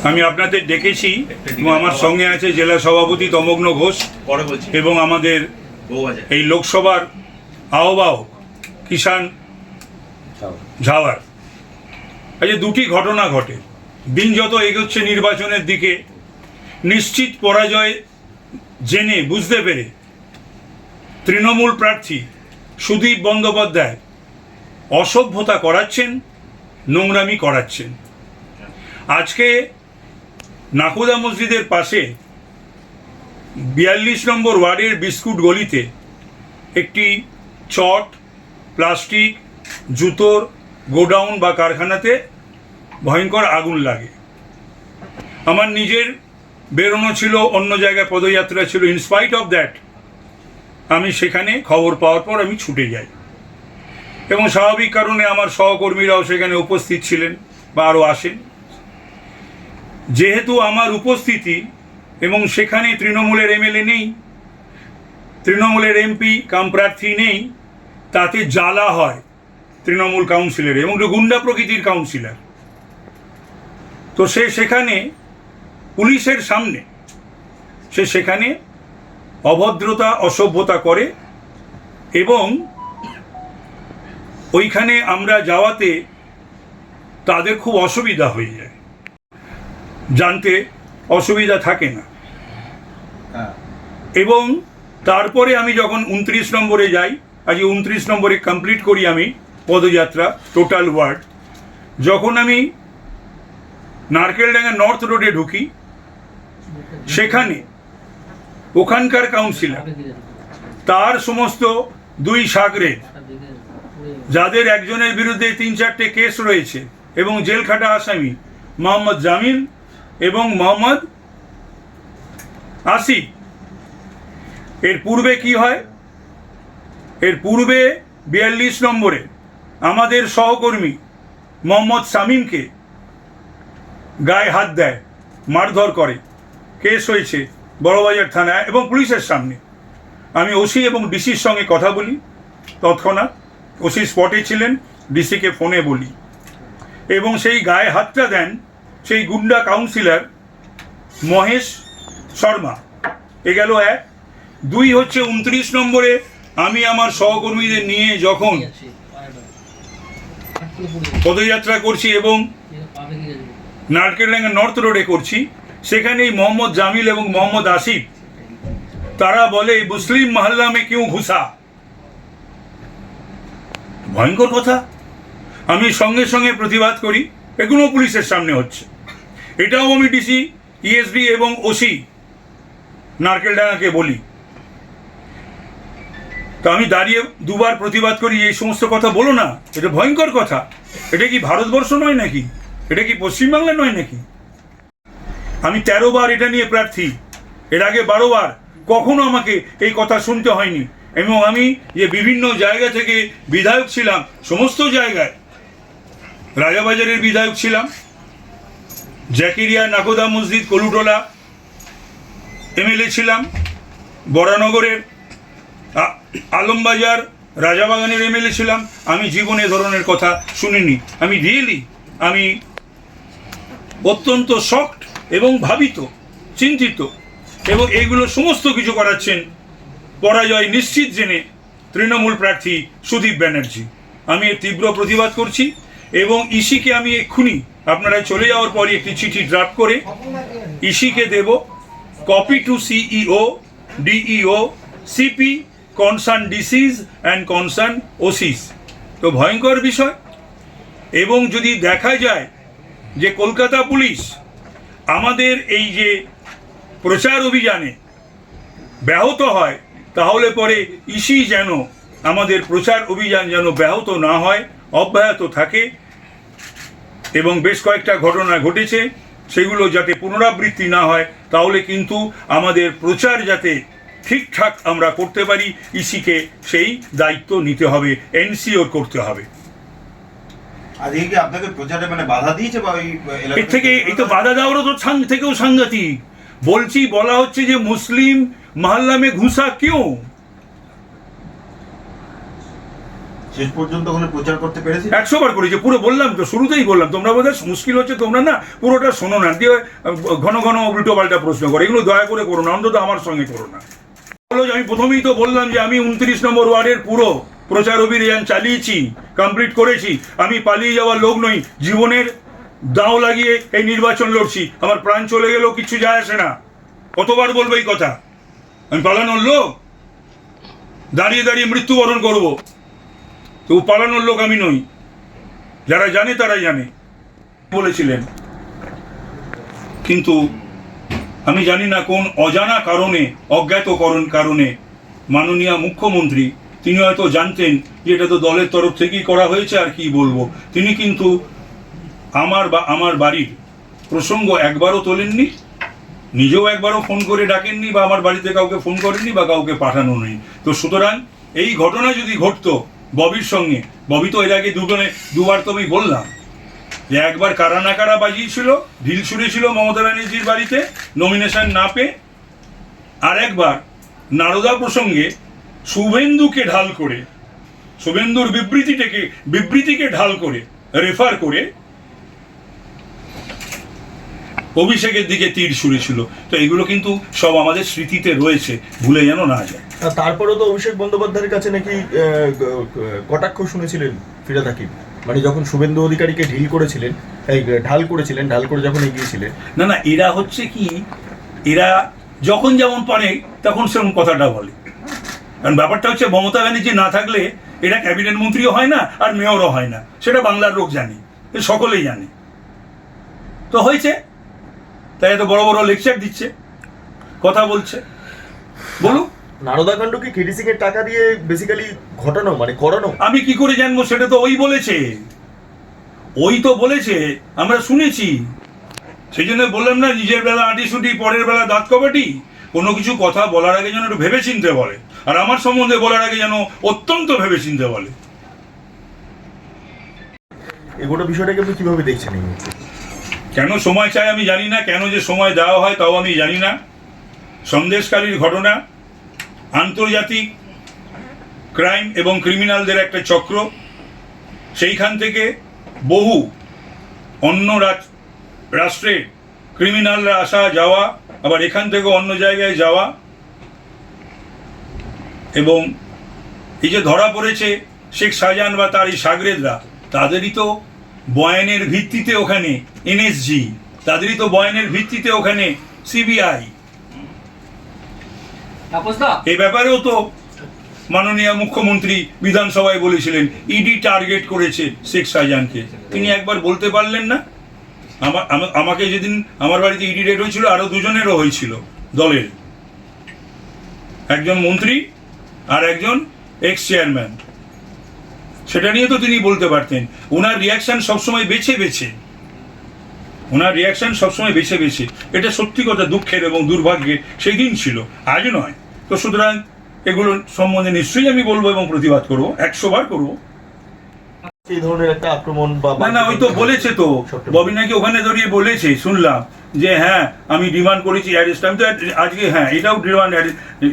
আমি আপনাদের ডেকেছি এবং আমার সঙ্গে আছে জেলা সভাপতি তমগ্ন ঘোষ এবং আমাদের এই লোকসভার আহ্বায়ক কিষাণ ঝাওয়ার। আজ দুটি ঘটনা ঘটে। দিন যত এগোচ্ছে নির্বাচনের দিকে নিশ্চিত পরাজয় জেনে বুঝতে পেরে তৃণমূল প্রার্থী সুদীপ বন্দ্যোপাধ্যায় অসভ্যতা করাচ্ছেন, নোংরামি করাচ্ছেন। আজকে নাকুদা মসজিদের পাশে 42 নম্বর ওয়ার্ডের বিস্কুট গলিতে একটি চট, প্লাস্টিক, জুতোর গোডাউন বা কারখানাতে ভয়ঙ্কর আগুন লাগে। আমার নিজের বেরোনো ছিল, অন্য জায়গায় পদযাত্রা ছিল। ইনস্পাইট অফ দ্যাট আমি সেখানে খবর পাওয়ার পর আমি ছুটে যাই এবং স্বাভাবিক কারণে আমার সহকর্মীরাও সেখানে উপস্থিত ছিলেন বা আরও আসেন। যেহেতু আমার উপস্থিতি এবং সেখানে তৃণমূলের এমএলএ নেই, তৃণমূলের এমপি কাম প্রার্থী নেই, তাতে জ্বালা হয় তৃণমূল কাউন্সিলর এবং গুন্ডা প্রকৃতির কাউন্সিলর। তো সে সেখানে পুলিশের সামনে সেখানে অভদ্রতা, অসভ্যতা করে এবং ওইখানে আমরা যাওয়াতে তাদের খুব অসুবিধা হয়ে যায়। জানতে অসুবিধা থাকে না। এবং তারপরে আমি যখন 29 নম্বরে যাই, আজকে 29 নম্বরে কমপ্লিট করি আমি পদযাত্রা টোটাল ওয়ার্ড। যখন আমি নারকেলডাঙ্গা নর্থ রোডে ঢুকি, সেখানে ওখানকার কাউন্সিলর তার সমস্ত 2 সাগরে, যাদের একজনের বিরুদ্ধে 3-4টে কেস রয়েছে এবং জেলখাটা আসামি, মোহাম্মদ জামিল এবং মোহাম্মদ আসিফ। এর পূর্বে কি হয়? এর পূর্বে 42 নম্বরে আমাদের সহকর্মী মোহাম্মদ শামীমকে গায়ে হাত দেয়, মারধর করে, কেস হয়েছে বড়বাজার থানায় এবং পুলিশের সামনে। আমি ওসি এবং ডিসির সঙ্গে কথা বলি, তৎক্ষণাৎ ওসি স্পটে ছিলেন, ডিসিকে ফোনে বলি এবং সেই গায়ে হাতটা দেন সেই গুন্ডা কাউন্সিলর মহেশ শর্মা। এ গেল 1। 2 হচ্ছে 29 নম্বরে আমি আমার সহকর্মীদের নিয়ে যখন পদযাত্রা করছি এবং নারকেলডাঙ্গা নর্থ রোডে করছি, সেখানেই মোহাম্মদ জামিল এবং মোহাম্মদ আসিফ তারা বলে মুসলিম মহল্লা মে কিউ ঘুসা। ভয়ঙ্কর কথা। আমি সঙ্গে সঙ্গে প্রতিবাদ করি। এগুলো পুলিশের সামনে হচ্ছে। এটাও আমি ডিসি, ইএসডি এবং ওসি নারকেলডাঙ্গাকে বলি। তো আমি দাঁড়িয়ে 2 বার প্রতিবাদ করি, এই সমস্ত কথা বলো না, এটা ভয়ঙ্কর কথা। এটা কি ভারতবর্ষ নয় নাকি? এটা কি পশ্চিমবাংলা নয় নাকি? আমি 13 বার এটা নিয়ে প্রার্থী, এর আগে 12 বার। কখনো আমাকে এই কথা শুনতে হয়নি। এবং আমি যে বিভিন্ন জায়গা থেকে বিধায়ক ছিলাম, সমস্ত জায়গায়, রাজাবাজারের বিধায়ক ছিলাম, জাকিরিয়া, নাকোদা মসজিদ, কলুটোলা এমএলএ ছিলাম, বরানগরের আলমবাজার, রাজাবাগানের এমএলএ ছিলাম। আমি জীবনে ধরনের কথা শুনিনি। আমি আমি অত্যন্ত শকড এবং ভাবিত, চিন্তিত, এবং এইগুলো সমস্ত কিছু করাচ্ছেন পরাজয় নিশ্চিত জেনে তৃণমূল প্রার্থী সুদীপ ব্যানার্জি। আমি এর তীব্র প্রতিবাদ করছি এবং ইসিকে আমি এক্ষুনি আপনারা চলে যাওয়ার পরই একটি চিঠি ড্রাফট করে ইসিকে দেব, copy to CEO, DEO, CP, concern DCs and concern OCs. তো ভয়ঙ্কর বিষয়। এবং যদি দেখা যায় যে কলকাতা পুলিশ আমাদের এই যে প্রচার অভিযানে ব্যাহত হয়, তাহলে পরে ইসি যেন আমাদের প্রচার অভিযান যেন ব্যাহত না হয়, অব্যাহত থাকে। এবং বেশ কয়েকটা ঘটনা ঘটেছে, সেগুলো যাতে পুনরাবৃত্তি না হয়, তাহলে কিন্তু আমাদের প্রচার যাতে ঠিকঠাক আমরা করতে পারি, ইসিকে সেই দায়িত্ব নিতে হবে, এনসিওর করতে হবে। আপনাকে প্রচারে মানে বাধা দিয়েছে বা এর থেকে এই তো বাধা দেওয়ারও তো থেকেও সাংঘাতিক। বলা হচ্ছে যে মুসলিম মহল্লা মে ঘুষা কিউ। শেষ পর্যন্ত ওখানে প্রচার করতে পেরেছি। 100 বার করেছে, পুরো বললাম তো, শুরুতেই বললাম। তোমরা বোধহয় মুশকিল হচ্ছে, তোমরা না পুরোটা শোনো না, দিয়ে ঘন ঘন উল্টো পাল্টা প্রশ্ন করো। এগুলো দয়া করে করো না, অন্তত আমার সঙ্গে করো না। বলো যে আমি প্রথমেই তো বললাম যে আমি 29 নম্বর ওয়ার্ডের পুরো প্রচার অভিযান চালিয়েছি, কমপ্লিট করেছি। আমি পালিয়ে যাওয়ার লোক নই, জীবনের দাও লাগিয়ে এই নির্বাচন লড়ছি। আমার প্রাণ চলে গেলেও কিছু যায় আসে না। কতবার বলবো এই কথা? আমি পালানোর লোক? দাঁড়িয়ে দাঁড়িয়ে মৃত্যুবরণ করব? তো পালানোর লোক আমি নই। যারা জানে তারাই জানে বলেছিলেন। কিন্তু আমি জানি না কোন অজানা কারণে, অজ্ঞাত কারণে মাননীয় মুখ্যমন্ত্রী, তিনি হয়তো জানতেন যে এটা তো দলের তরফ থেকেই করা হয়েছে, আর কি বলবো। তিনি কিন্তু আমার বাড়ির প্রসঙ্গ একবারও তোলেননি, নিজেও একবারও ফোন করে ডাকেননি, বা আমার বাড়িতে কাউকে ফোন করেননি, বা কাউকে পাঠানো নেই। তো সুতরাং এই ঘটনা যদি ঘটতো ববির সঙ্গে, ববি তো এর আগে দুবার তো আমি বললাম যে একবার কারা না কারা বাজিয়েছিল, ঢিল ছুঁড়েছিল মমতা ব্যানার্জির বাড়িতে নমিনেশন না পেয়ে, আর একবার নারদা প্রসঙ্গে শুভেন্দুকে ঢাল করে, শুভেন্দুর বিবৃতিকে ঢাল করে রেফার করে অভিষেকের দিকে তীর ছুঁড়েছিল। তো এগুলো কিন্তু সব আমাদের স্মৃতিতে রয়েছে, ভুলে যেন না যায়। তারপরেও তো অভিষেক বন্দ্যোপাধ্যায়ের কাছে নাকি কটাক্ষ শুনেছিলেন ফিরহাদ হাকিম, মানে যখন শুভেন্দু অধিকারীকে ঢাল করে যখন এগিয়েছিলেন। না, এরা হচ্ছে কি, এরা যখন যেমন পারে তখন সেরকম কথাটা বলে। কারণ ব্যাপারটা হচ্ছে মমতা ব্যানার্জি না থাকলে এরা ক্যাবিনেট মন্ত্রীও হয় না, আর মেয়রও হয় না। সেটা বাংলার লোক জানে, সকলেই জানে। তো হয়েছে, তাই এত বড় বড় লেকচার দিচ্ছে, কথা বলছে। বলুন, নারদা কাণ্ড কি কেডি সিং এর টাকা দিয়ে বেসিক্যালি ঘটানো, মানে করানো? আমি কি করে জানবো? সেটা তো ওই বলেছে, আমরা শুনেছি। সেই জন্য বললাম না, নিজের বেলা আঁটি শুটি, পরের বেলা দাঁত কবাটি। কোনো কিছু কথা বলার আগে যেন একটু ভেবে চিনতে বলে, আর আমার সম্বন্ধে বলার আগে যেন অত্যন্ত ভেবে চিনতে বলে। এই গোটা বিষয়টাকে আপনি কিভাবে দেখছেন? কেন সময় চাই আমি জানি না, কেন যে সময় দেওয়া হয় তাও আমি জানি না। সন্দেশকারীর ঘটনা, আন্তর্জাতিক ক্রাইম এবং ক্রিমিনালদের একটা চক্র, সেইখান থেকে বহু অন্য রাষ্ট্রে ক্রিমিনালরা আসা যাওয়া, আবার এখান থেকে অন্য জায়গায় যাওয়া, এবং এই যে ধরা পড়েছে শেখ শাহজাহান বা তার এই সাগরেদরা, তাদেরই তো বয়ানের ভিত্তিতে ওখানে এনএসজি, তাদেরই তো বয়ানের ভিত্তিতে ওখানে সিবিআই। এই ব্যাপারেও তো মাননীয় মুখ্যমন্ত্রী বিধানসভায় বলেছিলেন ইডি টার্গেট করেছে শেখ শাহজাহানকে। তিনি একবার বলতে পারলেন না? আমাকে যেদিন আমার বাড়িতে ইডি রেড হয়েছিল, আরো দুজনেরও হয়েছিল দলের, একজন মন্ত্রী আর একজন এক্স চেয়ারম্যান। সেটা নিয়ে তো তিনি বলতে পারতেন। ওনার রিয়াকশন সবসময় বেছে বেছে, এটা সত্যি কথা, দুঃখের এবং দুর্ভাগ্যের সেই দিন ছিল, আজ নয়। তো সুতরাং এগুলো সম্বন্ধে নিশ্চয়ই আমি বলবো এবং প্রতিবাদ করবো, 100 বার করবো। এই ধরনের একটা আক্রমণ বা না, ওই তো বলেছে তো, ববি নাকি ওখানে দাঁড়িয়ে বলেছে, শুনলাম যে হ্যাঁ আমি ডিমান্ড করেছি অ্যারেস্ট। আমি তো আজকে এটাও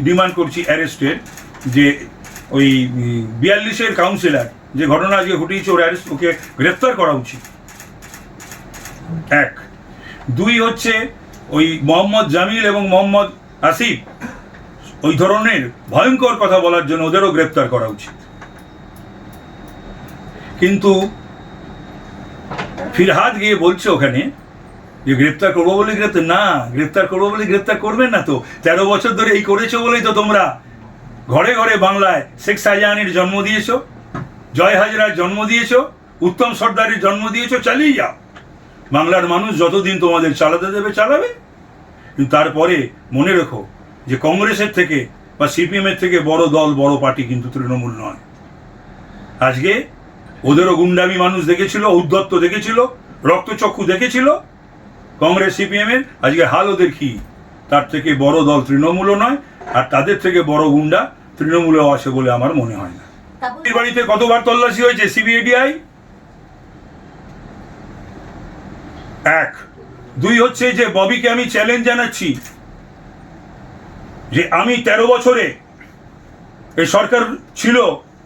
ডিমান্ড করছি অ্যারেস্টের, যে ওই 42-এর কাউন্সিলর যে ঘটনা আজকে ঘটিয়েছে, ওকে গ্রেফতার করা উচিত। 1, 2 হচ্ছে ওই মোহাম্মদ জামিল এবং মোহাম্মদ আসিফ ওই ধরনের ভয়ঙ্কর কথা বলার জন্য ওদেরও গ্রেফতার করা উচিত। কিন্তু ফিরহাদ গিয়ে বলছে ওখানে যে গ্রেফতার করবো বলে গ্রেফতার করবেন না তো। 13 বছর ধরে এই করেছো বলেই তো তোমরা ঘরে ঘরে বাংলায় শেখ শাহজাহানের জন্ম দিয়েছো, জয় হাজরার জন্ম দিয়েছো, উত্তম সর্দারের জন্ম দিয়েছো, চালিয়ে যাও। বাংলার মানুষ যতদিন তোমাদের চালাতে দেবে চালাবে। কিন্তু তারপরে মনে রেখো যে কংগ্রেসের থেকে বা সিপিএমের থেকে বড় দল, বড় পার্টি কিন্তু তৃণমূল নয়। আজকে ওদেরও গুন্ডামি মানুষ দেখেছিল, উদ্ধত্ত দেখেছিল, রক্তচক্ষু দেখেছিল কংগ্রেস সিপিএমের। আজকে হাল ওদের কি? তার থেকে বড় দল তৃণমূলও নয়, আর তাদের থেকে বড় গুন্ডা তৃণমূলেও আসে বলে আমার মনে হয় না। বাড়িতে কতবার তল্লাশি হয়েছে সিবিআই? 1, 2 হচ্ছে যে ববিকে আমি চ্যালেঞ্জ জানাচ্ছি যে আমি 13 বছরে এই সরকার ছিল,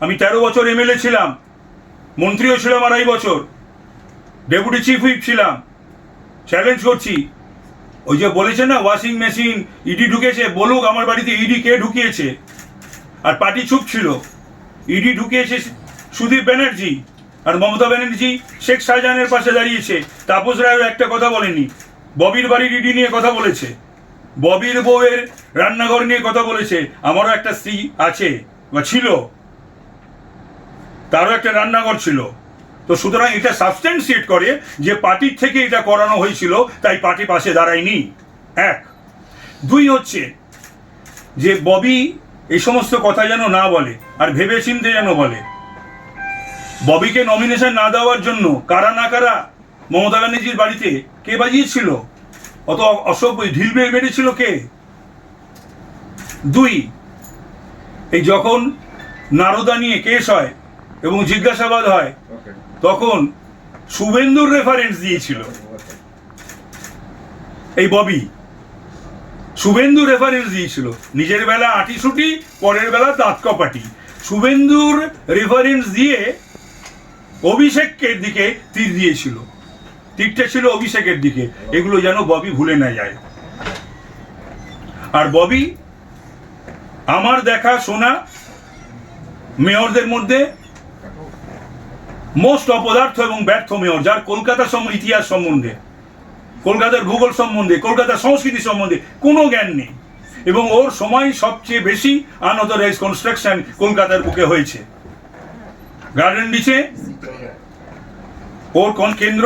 আমি 13 বছর এমএলএ ছিলাম, মন্ত্রীও ছিলাম 2.5 বছর, ডেপুটি চিফ হুইপ ছিলাম। চ্যালেঞ্জ করছি, ওই যে বলেছে না ওয়াশিং মেশিন ইডি ঢুকেছে, বলুক আমার বাড়িতে ইডি কে ঢুকিয়েছে। আর পার্টি চুপ ছিল। ইডি ঢুকিয়েছে সুদীপ ব্যানার্জি, আর মমতা ব্যানার্জি শেখ শাহজাহানের পাশে দাঁড়িয়েছে। তাপস রায়ও একটা কথা বলেনি। ববির বাড়ির ইডি নিয়ে কথা বলেছে, ববির বউয়ের রান্নাঘর নিয়ে কথা বলেছে। আমারও একটা স্ত্রী আছে বা ছিল, তারও একটা রান্নাঘর ছিল। তো সুতরাং এটা সাবস্টেন্সিয়েট করে যে পার্টির থেকে এটা করানো হয়েছিল, তাই পার্টি পাশে দাঁড়ায়নি। 1, 2 হচ্ছে যে ববি এই সমস্ত কথা যেন না বলে, আর ভেবেচিন্তে যেন বলে। ববিকে নমিনেশন না দেওয়ার জন্য কারা না কারা মমতা ব্যানার্জির বাড়িতে কে বাজিয়েছিল, অত অসভ্য ঢিল মেরেছিল কে। 2, এই যখন নারদা নিয়ে কেস হয় এবং জিজ্ঞাসাবাদ হয়, তখন শুভেন্দুর রেফারেন্স দিয়েছিল এই ববি। শুভেন্দু রেফারেন্স দিয়েছিল, নিজের বেলা আটিসুটি, পরের বেলা দাঁত কপাটি। শুভেন্দুর রেফারেন্স দিয়ে অভিষেকের দিকে তীর দিয়েছিল, তীরটা ছিল অভিষেকের দিকে। এগুলো যেন ববি ভুলে না যায়। আর ববি আমার দেখা শোনা মেয়রদের মধ্যে মোস্ট অপদার্থ এবং ব্যর্থ মেয়র, যার কলকাতা ইতিহাস সম্বন্ধে, কলকাতার ভূগোল সম্বন্ধে, কলকাতার সংস্কৃতি সম্বন্ধে কোনো জ্ঞান নেই। এবং ওর সময় সবচেয়ে বেশি আনঅথরাইজ কনস্ট্রাকশন কলকাতার বুকে হয়েছে। গার্ডেন ডিচে ওর কেন্দ্র,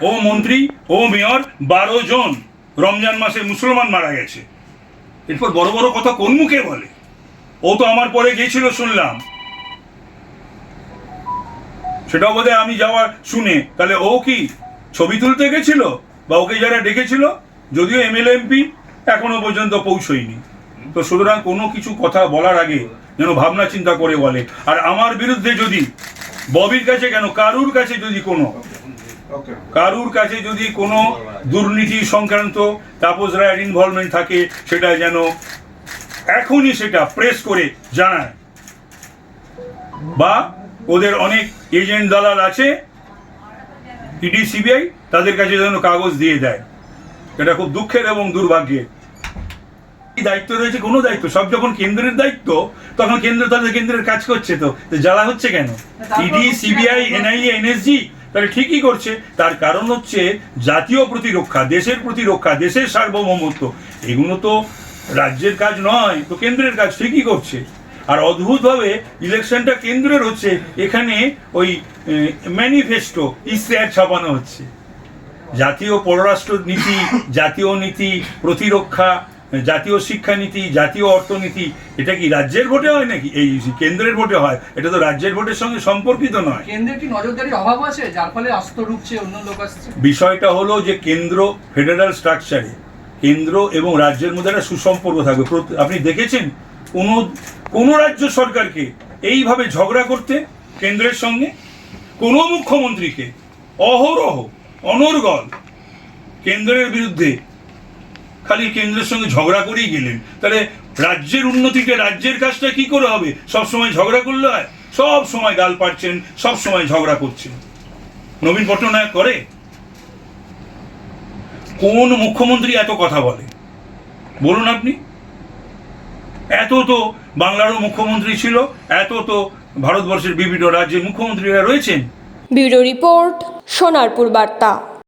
ও মন্ত্রী, ও মেয়র, 12 জন রমজান মাসে মুসলমান মারা গেছে। এরপর বড় বড় কথা কোন মুখে বলে? ও তো আমার পরে গিয়েছিল শুনলাম, সেটাও বোধহয় আমি যাওয়া শুনে। তাহলে ও কি ছবি তুলতে গেছিল, বা ওকে যারা ডেকেছিল, যদিও এমএলএ এমপি এখনো পর্যন্ত পৌঁছয়নি। তো সুতরাং কোনো কিছু কথা বলার আগে যেন ভাবনা চিন্তা করে বলে। আর আমার বিরুদ্ধে যদি ববির কাছে কেন, কারুর কাছে যদি কোনো দুর্নীতি সংক্রান্ত তাপস রায়ের ইনভলভমেন্ট থাকে, সেটা যেন এখনই সেটা প্রেস করে জানায়। বা ওদের অনেক এজেন্ট দালাল আছে ইডি সিবিআই, তাদের কাছে যেন কাগজ দিয়ে দেয়। এটা খুব দুঃখের এবং দুর্ভাগ্যের। দায়িত্ব রয়েছে, কোনো দায়িত্ব, সব যখন কেন্দ্রের দায়িত্ব, তখন কেন্দ্র তাদের কেন্দ্রের কাজ করছে। তো জ্বালা হচ্ছে কেন? ইডি সিবিআই এনআইএ এনএসজি তাহলে ঠিকই করছে। তার কারণ হচ্ছে জাতীয় প্রতিরক্ষা, দেশের প্রতিরক্ষা, দেশের সার্বভৌমত্ব। এগুলো তো রাজ্যের কাজ নয়, তো কেন্দ্রের কাজ ঠিকই করছে। আর অদ্ভুতভাবে ইলেকশনটা কেন্দ্রের হচ্ছে, এখানে ওই ম্যানিফেস্টো ইশতেহার ছাপানো হচ্ছে। জাতীয় পররাষ্ট্র নীতি, জাতীয় নীতি, প্রতিরক্ষা, জাতীয় শিক্ষানীতি, জাতীয় অর্থনীতি, এটা কি রাজ্যের ভোটে হয় নাকি? এই কেন্দ্রের ভোটে হয়। এটা তো রাজ্যের ভোটের সঙ্গে সম্পর্কিত নয়। কেন্দ্রের কি নজরদারির অভাব আছে, যার ফলে অস্ত্র ঢুকছে, অন্য লোক আসছে? বিষয়টা হলো যে কেন্দ্র ফেডারেল স্ট্রাকচারে কেন্দ্র এবং রাজ্যের মধ্যে একটা সুসম্পর্ক থাকবে। আপনি দেখেছেন কোনো রাজ্য সরকারকে এইভাবে ঝগড়া করতে কেন্দ্রের সঙ্গে? কোনো মুখ্যমন্ত্রীকে অহরহ অনর্গল কেন্দ্রের বিরুদ্ধে খালি কেন্দ্রের সঙ্গে ঝগড়া করেই গেলেন। তাহলে রাজ্যের উন্নতিতে রাজ্যের কাজটা কি করে হবে? সব সময় ঝগড়া করলে হয়? সব সময় গাল পাড়ছেন, সব সময় ঝগড়া করছেন। নবীন পট্টনায়ক করে? কোন মুখ্যমন্ত্রী এত কথা বলে বলুন আপনি? এত তো বাংলারও মুখ্যমন্ত্রী ছিল, এত তো ভারতবর্ষের বিভিন্ন রাজ্যের মুখ্যমন্ত্রীরা রয়েছেন। ব্যুরো রিপোর্ট, সোনারপুর বার্তা।